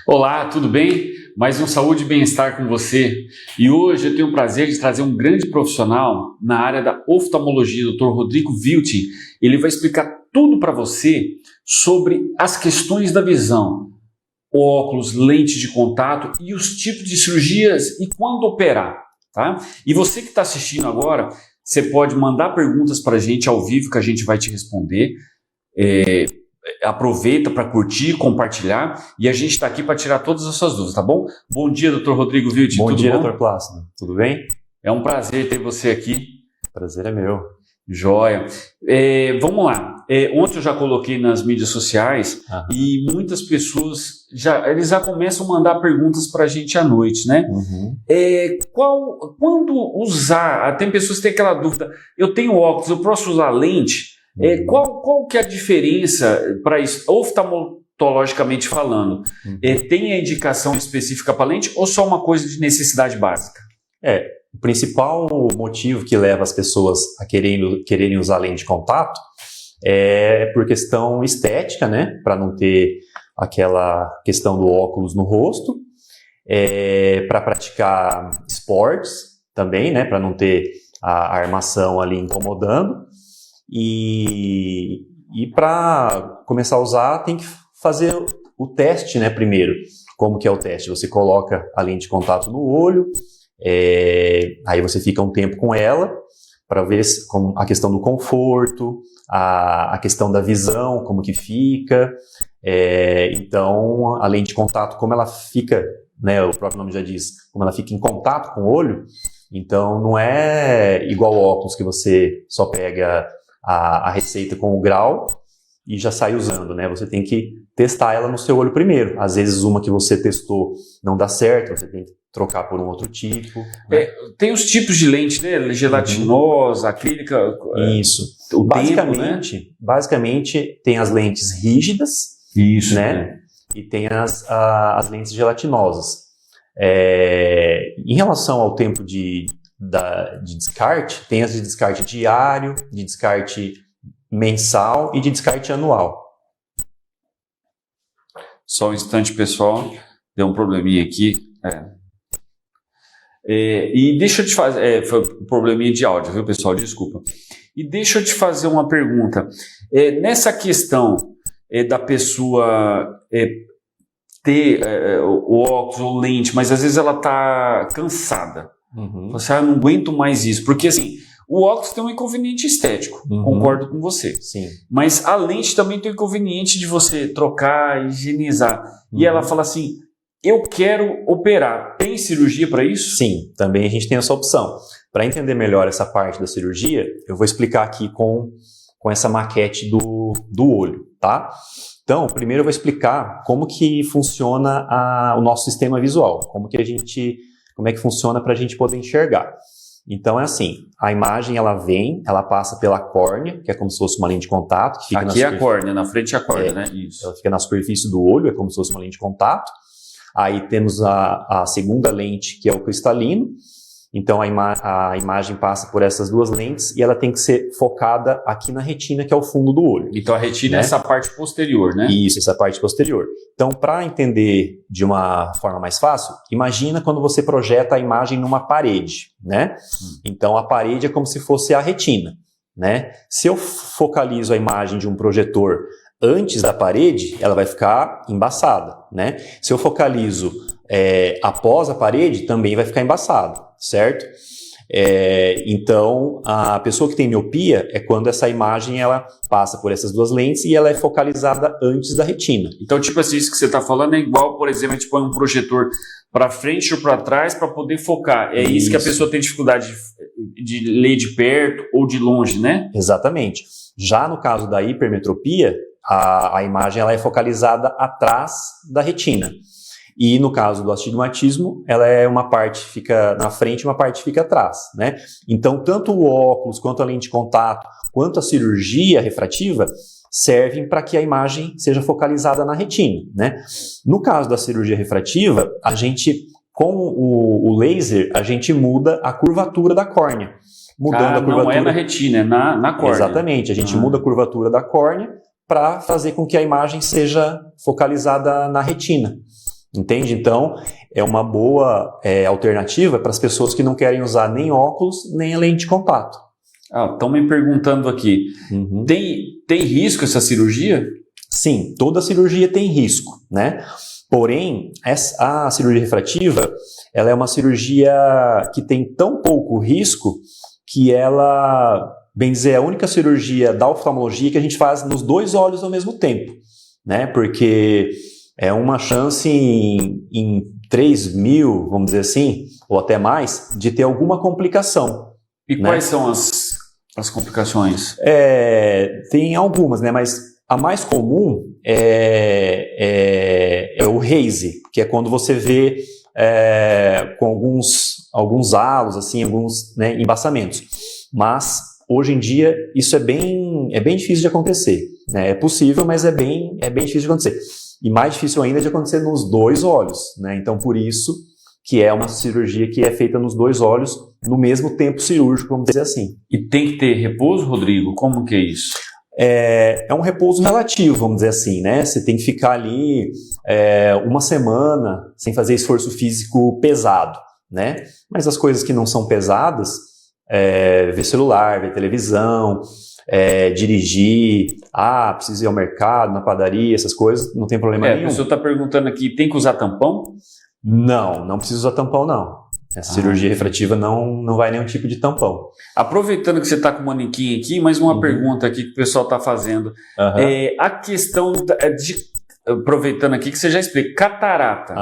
Olá, tudo bem? Mais um Saúde e Bem-Estar com você. E hoje eu tenho o prazer de trazer um grande profissional na área da oftalmologia, o Dr. Rodrigo Viltin. Ele vai explicar tudo para você sobre as questões da visão, óculos, lentes de contato e os tipos de cirurgias e quando operar, tá? E você que está assistindo agora, você pode mandar perguntas para a gente ao vivo que a gente vai te responder. Aproveita para curtir, compartilhar e a gente está aqui para tirar todas as suas dúvidas, tá bom? Bom dia, Dr. Rodrigo Viltin. Bom dia, bom? Dr. Plácido. Tudo bem? É um prazer ter você aqui. Prazer é meu. Joia. Vamos lá. Ontem eu já coloquei nas mídias sociais e muitas pessoas já começam a mandar perguntas para a gente à noite, né? Quando usar? Tem pessoas que têm aquela dúvida. Eu tenho óculos, eu posso usar lente? Qual que é a diferença para isso, oftalmologicamente falando? Tem a indicação específica para lente ou só uma coisa de necessidade básica? O principal motivo que leva as pessoas a quererem usar lente de contato é por questão estética, né? Para não ter aquela questão do óculos no rosto, para praticar esportes também, né? Para não ter a armação ali incomodando. E para começar a usar, tem que fazer o teste, né, primeiro. Como que é o teste? Você coloca a lente de contato no olho, aí você fica um tempo com ela, para ver como a questão do conforto, a questão da visão, como que fica. Então, a lente de contato, como ela fica, né, o próprio nome já diz, como ela fica em contato com o olho, então não é igual ao óculos que você só pega a receita com o grau e já sai usando, né? Você tem que testar ela no seu olho primeiro. Às vezes uma que você testou não dá certo, você tem que trocar por um outro tipo. Né? Tem os tipos de lente, né? Gelatinosa, acrílica. Isso. Basicamente, basicamente tem as lentes rígidas, isso, né? E tem as lentes gelatinosas. Em relação ao tempo de descarte, tem as de descarte diário, de descarte mensal e de descarte anual. Só um instante, pessoal, deu um probleminha aqui. E deixa eu te fazer, foi um probleminha de áudio, viu, pessoal? Desculpa. E deixa eu te fazer uma pergunta. Nessa questão da pessoa ter o óculos ou lente, mas às vezes ela está cansada. Você não aguento mais isso, porque assim, o óculos tem um inconveniente estético, concordo com você. Sim. Mas a lente também tem o inconveniente de você trocar, higienizar. E ela fala assim, eu quero operar. Tem cirurgia para isso? Sim, também a gente tem essa opção. Para entender melhor essa parte da cirurgia, eu vou explicar aqui com essa maquete do olho, tá? Então, primeiro eu vou explicar como que funciona o nosso sistema visual, como é que funciona para a gente poder enxergar. Então é assim, a imagem ela passa pela córnea, que é como se fosse uma lente de contato. Que fica aqui é a córnea, na frente é a córnea, né? Isso. Ela fica na superfície do olho, é como se fosse uma lente de contato. Aí temos a segunda lente, que é o cristalino. Então a imagem passa por essas duas lentes e ela tem que ser focada aqui na retina, que é o fundo do olho. Então a retina é essa parte posterior, né? Isso, essa parte posterior. Então, para entender de uma forma mais fácil, imagina quando você projeta a imagem numa parede, né? Então a parede é como se fosse a retina, né? Se eu focalizo a imagem de um projetor antes da parede, ela vai ficar embaçada, né? Se eu focalizo após a parede, também vai ficar embaçado, certo? Então, a pessoa que tem miopia é quando essa imagem ela passa por essas duas lentes e ela é focalizada antes da retina. Então, tipo assim, isso que você está falando é igual, por exemplo, a gente põe um projetor para frente ou para trás para poder focar. É isso que a pessoa tem dificuldade de ler de perto ou de longe, né? Exatamente. Já no caso da hipermetropia, a imagem ela é focalizada atrás da retina. E no caso do astigmatismo, ela é uma parte fica na frente e uma parte fica atrás, né? Então, tanto o óculos, quanto a lente de contato, quanto a cirurgia refrativa servem para que a imagem seja focalizada na retina, né? No caso da cirurgia refrativa, a gente, com o laser, a gente muda a curvatura da córnea. Mudando a curvatura. Não é na retina, é na córnea. Exatamente, a gente muda a curvatura da córnea para fazer com que a imagem seja focalizada na retina. Entende? Então, é uma boa alternativa para as pessoas que não querem usar nem óculos, nem a lente de contato. Estão me perguntando aqui, tem risco essa cirurgia? Sim, toda cirurgia tem risco, né? Porém, a cirurgia refrativa, ela é uma cirurgia que tem tão pouco risco que ela, bem dizer, é a única cirurgia da oftalmologia que a gente faz nos 2 olhos ao mesmo tempo, né? Porque é uma chance em 3 mil, vamos dizer assim, ou até mais, de ter alguma complicação. E quais são as complicações? Tem algumas, né? Mas a mais comum é o haze, que é quando você vê com alguns halos, assim, alguns, né, embaçamentos. Mas hoje em dia isso é bem difícil de acontecer, né? É possível, mas é bem difícil de acontecer. E mais difícil ainda de acontecer nos 2 olhos, né? Então, por isso que é uma cirurgia que é feita nos 2 olhos no mesmo tempo cirúrgico, vamos dizer assim. E tem que ter repouso, Rodrigo? Como que é isso? É um repouso relativo, vamos dizer assim, né? Você tem que ficar ali 1 semana sem fazer esforço físico pesado, né? Mas as coisas que não são pesadas, ver celular, ver televisão, dirigir, preciso ir ao mercado, na padaria, essas coisas, não tem problema nenhum. A pessoa está perguntando aqui, tem que usar tampão? Não precisa usar tampão, não. Essa cirurgia refrativa não vai nenhum tipo de tampão. Aproveitando que você está com o manequim aqui, mais uma pergunta aqui que o pessoal está fazendo. A questão aproveitando aqui que você já explica, catarata.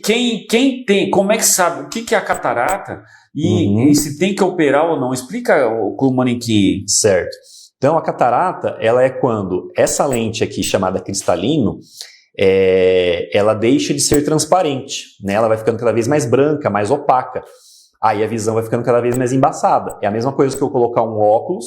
Quem tem, como é que sabe o que é a catarata e se tem que operar ou não? Explica com o manequim. Certo. Então, a catarata, ela é quando essa lente aqui, chamada cristalino, ela deixa de ser transparente, né? Ela vai ficando cada vez mais branca, mais opaca. Aí a visão vai ficando cada vez mais embaçada. É a mesma coisa que eu colocar um óculos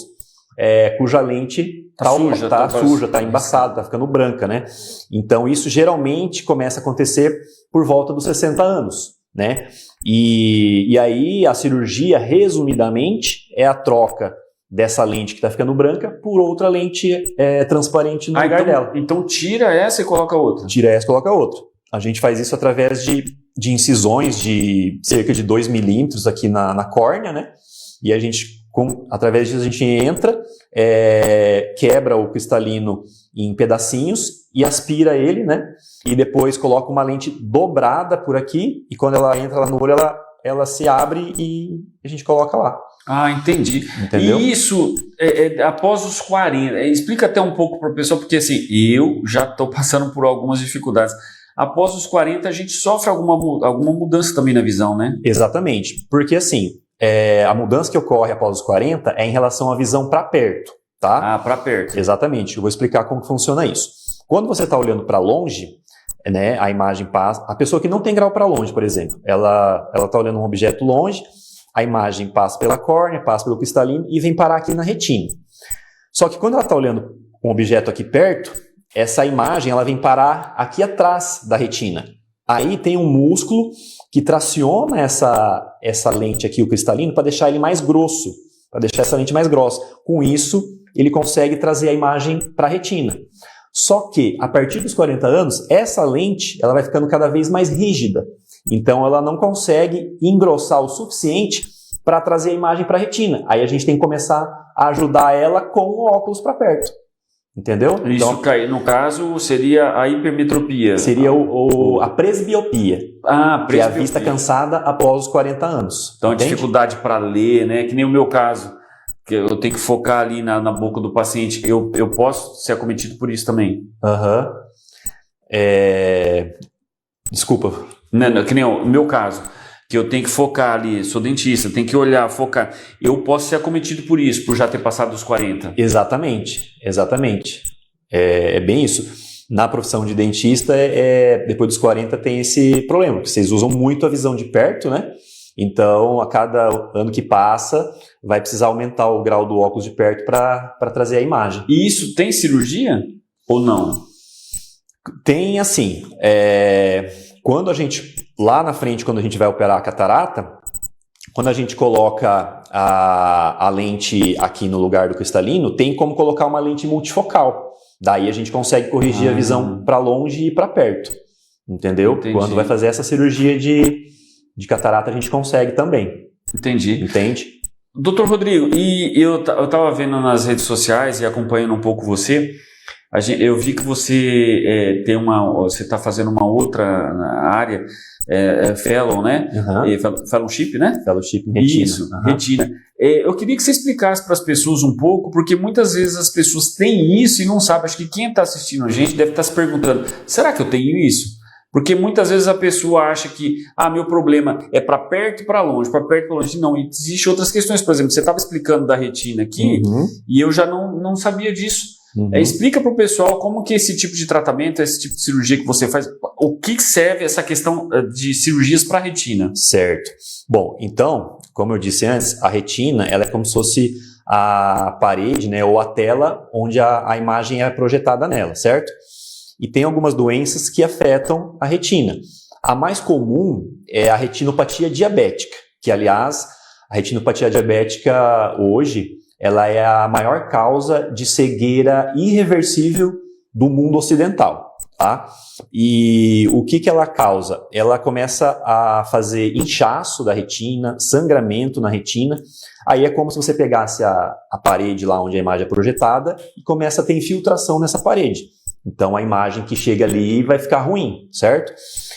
cuja lente tá suja, tá embaçada, tá ficando branca, né? Então isso geralmente começa a acontecer por volta dos 60 anos, né? E aí a cirurgia, resumidamente, é a troca dessa lente que está ficando branca por outra lente transparente no lugar dela. Então tira essa e coloca outra. Tira essa e coloca outra. A gente faz isso através de incisões de cerca de 2 milímetros aqui na córnea, né? E a gente, através disso, a gente entra, quebra o cristalino em pedacinhos e aspira ele, né? E depois coloca uma lente dobrada por aqui e quando ela entra lá no olho, ela se abre e a gente coloca lá. Entendi. Entendeu? E isso, após os 40, explica até um pouco para o pessoal, porque assim, eu já estou passando por algumas dificuldades. Após os 40, a gente sofre alguma mudança também na visão, né? Exatamente, porque assim, a mudança que ocorre após os 40 é em relação à visão para perto, tá? Para perto. Exatamente, eu vou explicar como que funciona isso. Quando você está olhando para longe, né, a imagem passa... A pessoa que não tem grau para longe, por exemplo, ela está olhando um objeto longe, a imagem passa pela córnea, passa pelo cristalino e vem parar aqui na retina. Só que quando ela está olhando um objeto aqui perto, essa imagem ela vem parar aqui atrás da retina. Aí tem um músculo que traciona essa lente aqui, o cristalino, para deixar ele mais grosso, para deixar essa lente mais grossa. Com isso, ele consegue trazer a imagem para a retina. Só que, a partir dos 40 anos, essa lente ela vai ficando cada vez mais rígida. Então, ela não consegue engrossar o suficiente para trazer a imagem para a retina. Aí a gente tem que começar a ajudar ela com o óculos para perto. Entendeu? Isso, então, no caso, seria a hipermetropia. Seria a presbiopia. Presbiopia. Que é a vista cansada após os 40 anos. Então, a dificuldade para ler, né? Que nem o meu caso, que eu tenho que focar ali na boca do paciente. Eu posso ser acometido por isso também. Desculpa. Não, que nem o meu caso, que eu tenho que focar ali, sou dentista, tenho que olhar, focar. Eu posso ser acometido por isso, por já ter passado dos 40. Exatamente. É bem isso. Na profissão de dentista, depois dos 40 tem esse problema, porque vocês usam muito a visão de perto, né? Então, a cada ano que passa, vai precisar aumentar o grau do óculos de perto para trazer a imagem. E isso tem cirurgia ou não? Tem, assim, quando a gente, lá na frente, quando a gente vai operar a catarata, quando a gente coloca a lente aqui no lugar do cristalino, tem como colocar uma lente multifocal. Daí a gente consegue corrigir a visão para longe e para perto. entendeu? Entendi. Quando vai fazer essa cirurgia de catarata, a gente consegue também. Entendi. Entende? Doutor Rodrigo, e eu estava vendo nas redes sociais e acompanhando um pouco você, eu vi que você você está fazendo uma outra área, fellow, né? Fellowship, né? Fellowship em retina. Isso, retina. Eu queria que você explicasse para as pessoas um pouco, porque muitas vezes as pessoas têm isso e não sabem. Acho que quem está assistindo a gente deve estar se perguntando, será que eu tenho isso? Porque muitas vezes a pessoa acha que meu problema é para perto e para longe, para perto e para longe. Não, existem outras questões. Por exemplo, você estava explicando da retina aqui e eu já não sabia disso. Explica para o pessoal como que esse tipo de tratamento, esse tipo de cirurgia que você faz, o que serve essa questão de cirurgias para a retina? Certo. Bom, então, como eu disse antes, a retina ela é como se fosse a parede, né, ou a tela onde a imagem é projetada nela, certo? E tem algumas doenças que afetam a retina. A mais comum é a retinopatia diabética, que, aliás, a retinopatia diabética hoje, ela é a maior causa de cegueira irreversível do mundo ocidental, tá? E o que ela causa? Ela começa a fazer inchaço da retina, sangramento na retina. Aí é como se você pegasse a parede lá onde a imagem é projetada e começa a ter infiltração nessa parede. Então, a imagem que chega ali vai ficar ruim, certo?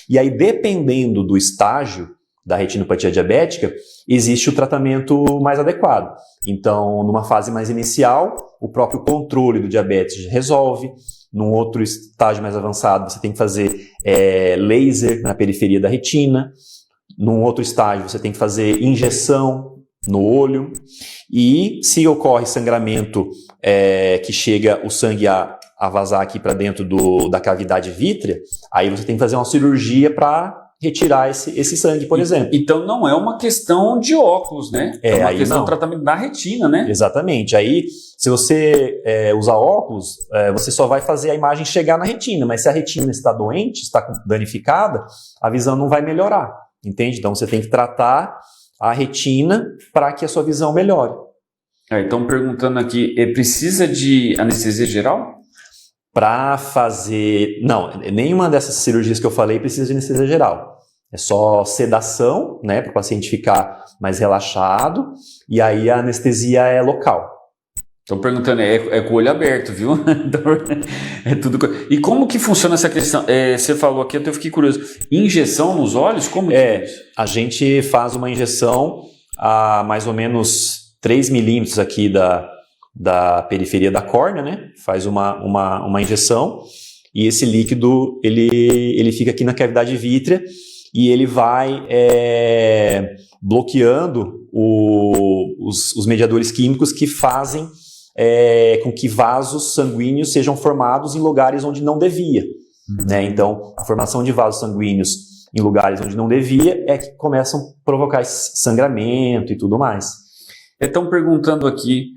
E aí, dependendo do estágio da retinopatia diabética, existe o tratamento mais adequado. Então, numa fase mais inicial, o próprio controle do diabetes resolve. Num outro estágio mais avançado, você tem que fazer laser na periferia da retina. Num outro estágio, você tem que fazer injeção no olho. E se ocorre sangramento que chega o sangue a vazar aqui para dentro da cavidade vítrea, aí você tem que fazer uma cirurgia para retirar esse sangue, por exemplo. Então não é uma questão de óculos, né? É uma questão de tratamento da retina, né? Exatamente. Aí, se você usar óculos, você só vai fazer a imagem chegar na retina, mas se a retina está doente, está danificada, a visão não vai melhorar, entende? Então você tem que tratar a retina para que a sua visão melhore. Então perguntando aqui, precisa de anestesia geral? Para fazer... Não, nenhuma dessas cirurgias que eu falei precisa de anestesia geral. É só sedação, né, para o paciente ficar mais relaxado, e aí a anestesia é local. Estou perguntando, é com o olho aberto, viu? É tudo... E como que funciona essa questão? Você falou aqui, eu fiquei curioso. Injeção nos olhos? Como que é isso? A gente faz uma injeção a mais ou menos 3 milímetros aqui da periferia da córnea, né? Faz uma injeção e esse líquido ele fica aqui na cavidade vítrea e ele vai bloqueando os mediadores químicos que fazem com que vasos sanguíneos sejam formados em lugares onde não devia. Né? Então, a formação de vasos sanguíneos em lugares onde não devia é que começam a provocar esse sangramento e tudo mais. Estão perguntando aqui,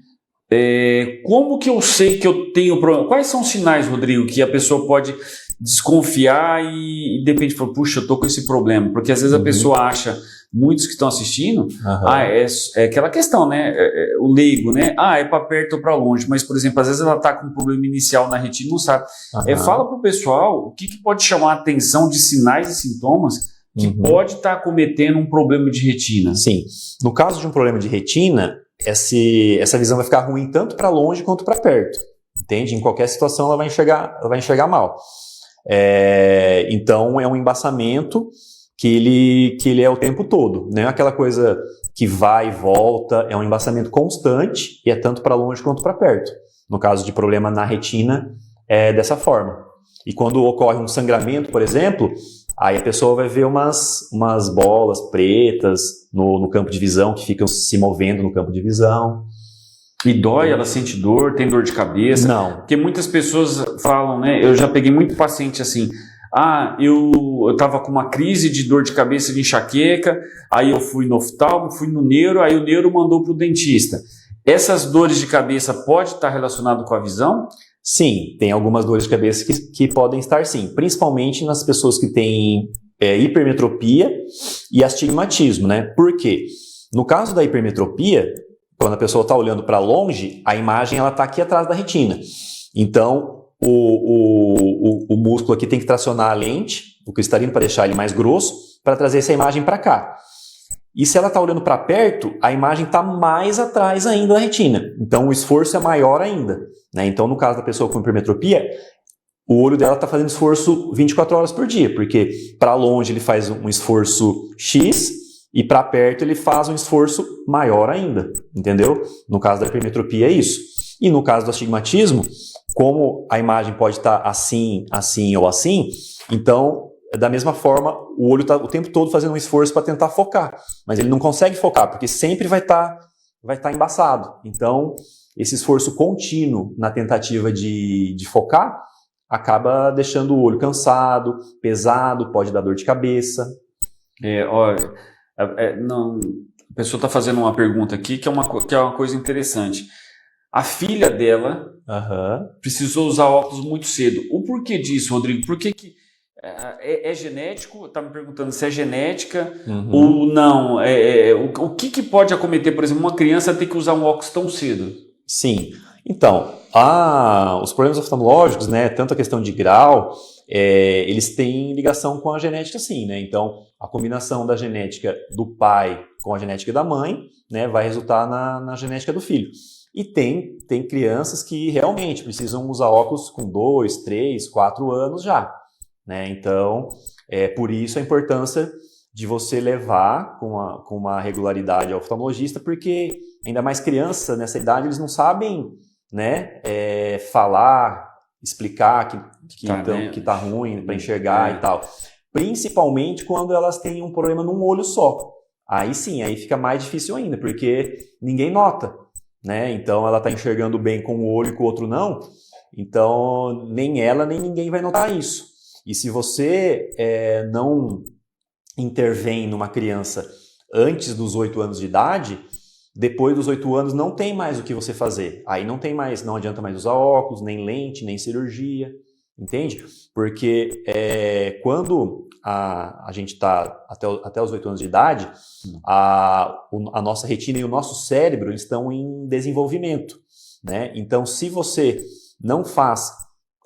como que eu sei que eu tenho problema? Quais são os sinais, Rodrigo, que a pessoa pode desconfiar e de repente falar, puxa, eu estou com esse problema? Porque às vezes a pessoa acha, muitos que estão assistindo, é aquela questão, né? O leigo, né? É para perto ou para longe. Mas, por exemplo, às vezes ela está com um problema inicial na retina e não sabe. Fala para o pessoal o que pode chamar a atenção de sinais e sintomas que pode estar cometendo um problema de retina. Sim. No caso de um problema de retina, essa visão vai ficar ruim tanto para longe quanto para perto. Entende? Em qualquer situação ela vai enxergar mal. Então é um embaçamento que ele é o tempo todo. Não é aquela coisa que vai e volta, é um embaçamento constante e é tanto para longe quanto para perto. No caso de problema na retina, é dessa forma. E quando ocorre um sangramento, por exemplo, aí a pessoa vai ver umas bolas pretas no campo de visão, que ficam se movendo no campo de visão. E dói, ela sente dor, tem dor de cabeça? Não. Porque muitas pessoas falam, né? Eu já peguei muito paciente assim, eu estava com uma crise de dor de cabeça, de enxaqueca, aí eu fui no oftalmo, fui no neuro, aí o neuro mandou para o dentista. Essas dores de cabeça podem estar relacionadas com a visão? Sim, tem algumas dores de cabeça que podem estar sim, principalmente nas pessoas que têm hipermetropia e astigmatismo, né? Por quê? No caso da hipermetropia, quando a pessoa está olhando para longe, a imagem está aqui atrás da retina. Então, o músculo aqui tem que tracionar a lente, o cristalino para deixar ele mais grosso, para trazer essa imagem para cá. E se ela está olhando para perto, a imagem está mais atrás ainda da retina. Então o esforço é maior ainda, né? Então no caso da pessoa com hipermetropia, o olho dela está fazendo esforço 24 horas por dia, porque para longe ele faz um esforço X e para perto ele faz um esforço maior ainda, entendeu? No caso da hipermetropia é isso. E no caso do astigmatismo, como a imagem pode estar assim, assim ou assim, então da mesma forma o olho está o tempo todo fazendo um esforço para tentar focar, mas ele não consegue focar porque sempre vai estar embaçado. Então esse esforço contínuo na tentativa de focar acaba deixando o olho cansado, pesado, pode dar dor de cabeça. Olha, não, a pessoa está fazendo uma pergunta aqui que é uma coisa interessante. A filha dela precisou usar óculos muito cedo. O porquê disso, Rodrigo? Por que é genético? Está me perguntando se é genética ou não. O que pode acometer, por exemplo, uma criança ter que usar um óculos tão cedo? Sim. Então, os problemas oftalmológicos, né, tanto a questão de grau, eles têm ligação com a genética, sim, né? Então, a combinação da genética do pai com a genética da mãe, né, vai resultar na genética do filho. E tem crianças que realmente precisam usar óculos com 2, 3, 4 anos já, né? Então, por isso a importância de você levar com uma regularidade ao oftalmologista, porque ainda mais criança nessa idade, eles não sabem, né, falar, explicar que tá ruim para enxergar e tal. Principalmente quando elas têm um problema num olho só. Aí sim, aí fica mais difícil ainda, porque ninguém nota, né? Então ela está enxergando bem com um olho e com o outro não. Então nem ela nem ninguém vai notar isso. E se você não intervém numa criança antes dos 8 anos de idade, depois dos 8 anos não tem mais o que você fazer. Aí não adianta mais usar óculos, nem lente, nem cirurgia, entende? Porque quando a gente está até os 8 anos de idade, a nossa retina e o nosso cérebro eles estão em desenvolvimento, né? Então, se você não faz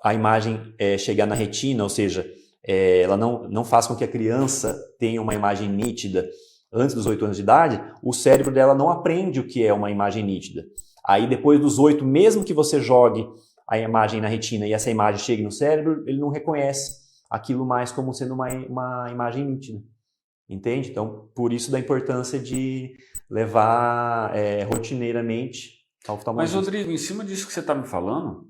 a imagem chegar na retina, ou seja, ela não faz com que a criança tenha uma imagem nítida antes dos 8 anos de idade, o cérebro dela não aprende o que é uma imagem nítida. Aí depois dos 8, mesmo que você jogue a imagem na retina e essa imagem chegue no cérebro, ele não reconhece aquilo mais como sendo uma imagem nítida. Entende? Então, por isso da importância de levar rotineiramente ao oftalmologista. Mas, Rodrigo, em cima disso que você está me falando,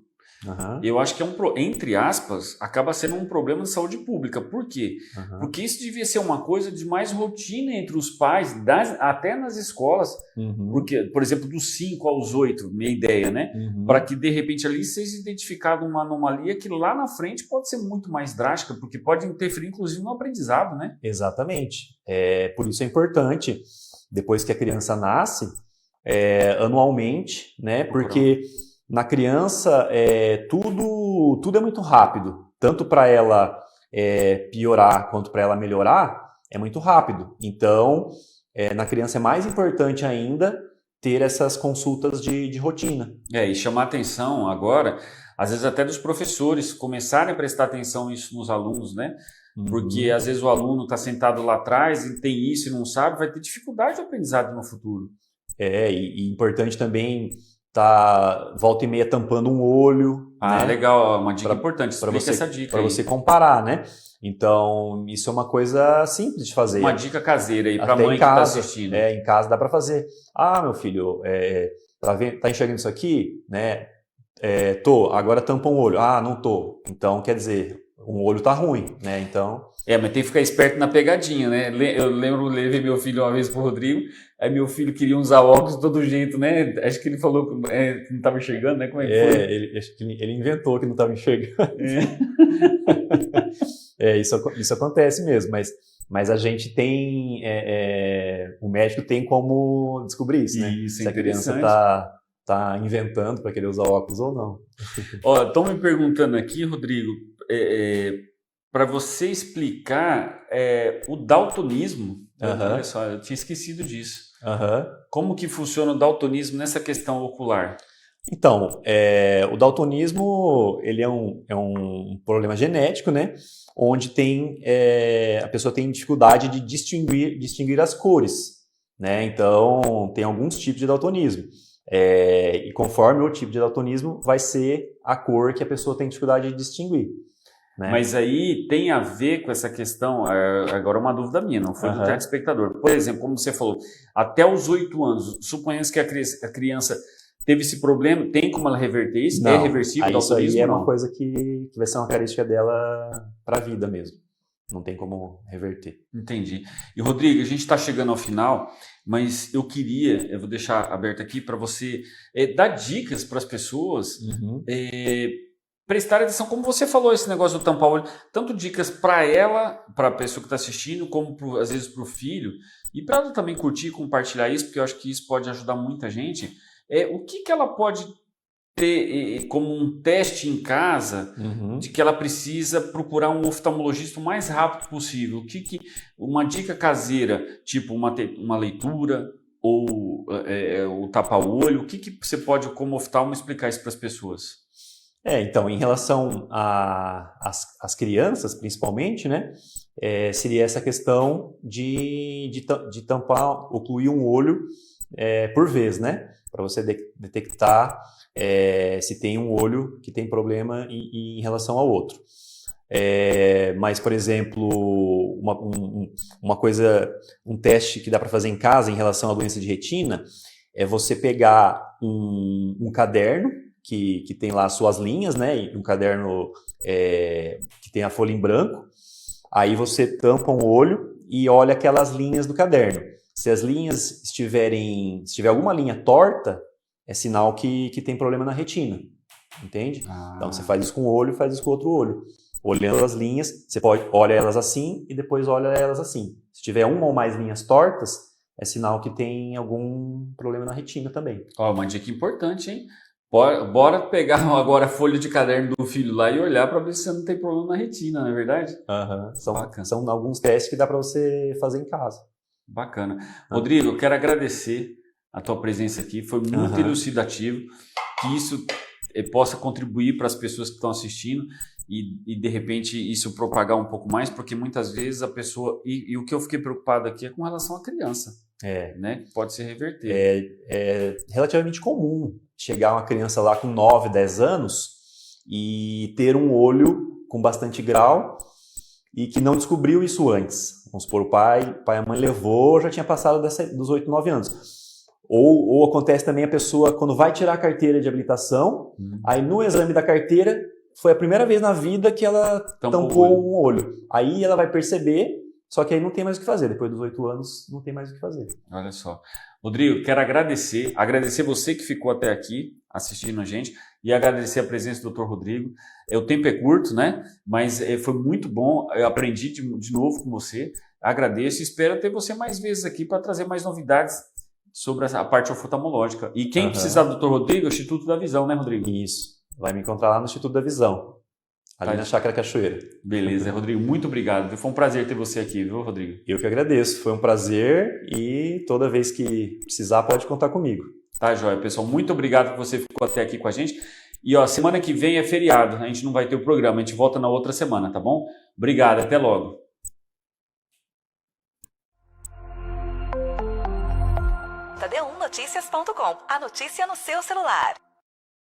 eu acho que entre aspas, acaba sendo um problema de saúde pública. Por quê? Porque isso devia ser uma coisa de mais rotina entre os pais, até nas escolas. Porque, por exemplo, dos 5 aos 8, minha ideia, né? Para que, de repente, ali seja identificada uma anomalia que lá na frente pode ser muito mais drástica, porque pode interferir, inclusive, no aprendizado, né? Exatamente. Por isso é importante, depois que a criança nasce, anualmente, né? Porque na criança, tudo é muito rápido. Tanto para ela piorar quanto para ela melhorar, é muito rápido. Então, na criança é mais importante ainda ter essas consultas de rotina. E chamar atenção agora, às vezes até dos professores, começarem a prestar atenção nisso nos alunos, né? Porque às vezes o aluno está sentado lá atrás e tem isso e não sabe, vai ter dificuldade de aprendizado no futuro. E importante também volta e meia tampando um olho. Né? Legal, uma dica importante, explica essa dica para você comparar, né? Então, isso é uma coisa simples de fazer. Uma dica caseira aí para a mãe que está assistindo. Em casa dá para fazer. Meu filho, tá enxergando isso aqui? Né? Tô, agora tampa um olho. Não tô. Então, quer dizer, um olho tá ruim, né? Então... mas tem que ficar esperto na pegadinha, né? Eu levei meu filho uma vez pro Rodrigo, aí meu filho queria usar óculos de todo jeito, né? Acho que ele falou que não estava enxergando, né? Como é que foi? Acho que ele inventou que não estava enxergando. Isso acontece mesmo, mas a gente tem... o médico tem como descobrir isso, né? Isso, se a criança tá inventando para querer usar óculos ou não. Estão me perguntando aqui, Rodrigo, para você explicar o daltonismo, olha só, eu tinha esquecido disso. Como que funciona o daltonismo nessa questão ocular? Então, o daltonismo, ele é um problema genético, né? Onde a pessoa tem dificuldade de distinguir as cores, né? Então, tem alguns tipos de daltonismo. E conforme o tipo de daltonismo, vai ser a cor que a pessoa tem dificuldade de distinguir. Né? Mas aí tem a ver com essa questão, agora uma dúvida minha, não foi do telespectador. Por exemplo, como você falou, até os 8 anos, suponhamos que a criança teve esse problema, tem como ela reverter isso? Não, é reversível o isso aí daltonismo? é uma coisa que vai ser uma característica dela para a vida mesmo. Não tem como reverter. Entendi. E Rodrigo, a gente está chegando ao final, mas eu vou deixar aberto aqui para você dar dicas para as pessoas prestar atenção, como você falou, esse negócio do tampar o olho, tanto dicas para ela, para a pessoa que está assistindo, como às vezes para o filho, e para ela também curtir e compartilhar isso, porque eu acho que isso pode ajudar muita gente. O que ela pode ter como um teste em casa de que ela precisa procurar um oftalmologista o mais rápido possível? Uma dica caseira, tipo uma leitura ou o tapar o olho, o que você pode, como oftalmo, explicar isso para as pessoas? Então, em relação às crianças, principalmente, né, seria essa questão de tampar, ocluir um olho por vez, né, para você detectar se tem um olho que tem problema em relação ao outro. Mas, por exemplo, uma coisa, um teste que dá para fazer em casa em relação à doença de retina é você pegar um caderno que tem lá as suas linhas, né? Um caderno que tem a folha em branco. Aí você tampa um olho e olha aquelas linhas do caderno. Se as linhas se tiver alguma linha torta, é sinal que tem problema na retina, entende? Então você faz isso com um olho, faz isso com o outro olho. Olhando as linhas, você olha elas assim e depois olha elas assim. Se tiver uma ou mais linhas tortas, é sinal que tem algum problema na retina também. Uma dica importante, hein? Bora pegar agora a folha de caderno do filho lá e olhar para ver se você não tem problema na retina, não é verdade? São alguns testes que dá para você fazer em casa. Bacana. Rodrigo, eu quero agradecer a tua presença aqui, foi muito elucidativo, que isso possa contribuir para as pessoas que estão assistindo e de repente isso propagar um pouco mais, porque muitas vezes a pessoa, e o que eu fiquei preocupado aqui é com relação à criança, né? Pode se reverter. É relativamente comum chegar uma criança lá com 9, 10 anos e ter um olho com bastante grau e que não descobriu isso antes. Vamos supor, o pai e a mãe levou, já tinha passado dos 8, 9 anos. Ou acontece também a pessoa, quando vai tirar a carteira de habilitação, aí no exame da carteira, foi a primeira vez na vida que ela tampou um olho. Aí ela vai perceber, só que aí não tem mais o que fazer. Depois dos 8 anos, não tem mais o que fazer. Olha só. Rodrigo, quero agradecer você que ficou até aqui assistindo a gente e agradecer a presença do Dr. Rodrigo. O tempo é curto, né? Mas foi muito bom, eu aprendi de novo com você. Agradeço e espero ter você mais vezes aqui para trazer mais novidades sobre a parte oftalmológica. E quem precisar do Dr. Rodrigo, é o Instituto da Visão, né, Rodrigo? Isso. Vai me encontrar lá no Instituto da Visão, ali na Chácara Cachoeira. Beleza, Rodrigo, muito obrigado. Foi um prazer ter você aqui, viu, Rodrigo? Eu que agradeço, foi um prazer e toda vez que precisar pode contar comigo. Tá, joia. Pessoal, muito obrigado que você ficou até aqui com a gente. E semana que vem é feriado, a gente não vai ter o programa, a gente volta na outra semana, tá bom? Obrigado, até logo. Tadeu1Noticias.com, a notícia no seu celular.